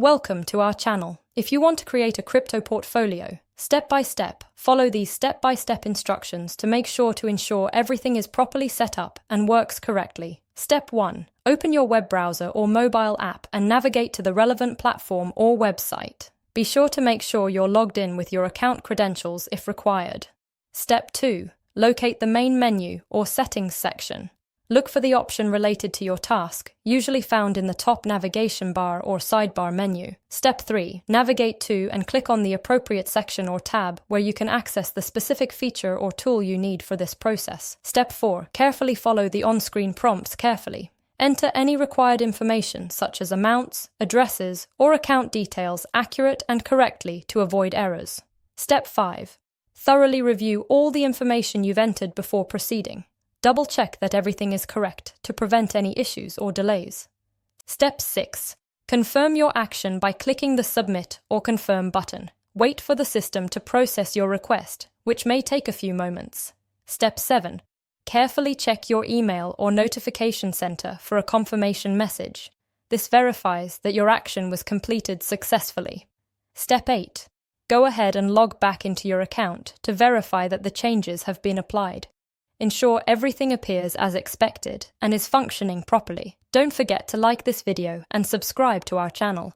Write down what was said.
Welcome to our channel. If you want to create a crypto portfolio, step by step, follow these step-by-step instructions to make sure to ensure everything is properly set up and works correctly. Step 1. Open your web browser or mobile app and navigate to the relevant platform or website. Be sure to make sure you're logged in with your account credentials if required. Step 2. Locate the main menu or settings section. Look for the option related to your task, usually found in the top navigation bar or sidebar menu. Step 3. Navigate to and click on the appropriate section or tab where you can access the specific feature or tool you need for this process. Step 4. Carefully follow the on-screen prompts carefully. Enter any required information such as amounts, addresses, or account details accurate and correctly to avoid errors. Step 5. Thoroughly review all the information you've entered before proceeding. Double-check that everything is correct to prevent any issues or delays. Step 6. Confirm your action by clicking the Submit or Confirm button. Wait for the system to process your request, which may take a few moments. Step 7. Carefully check your email or notification center for a confirmation message. This verifies that your action was completed successfully. Step 8. Go ahead and log back into your account to verify that the changes have been applied. Ensure everything appears as expected and is functioning properly. Don't forget to like this video and subscribe to our channel.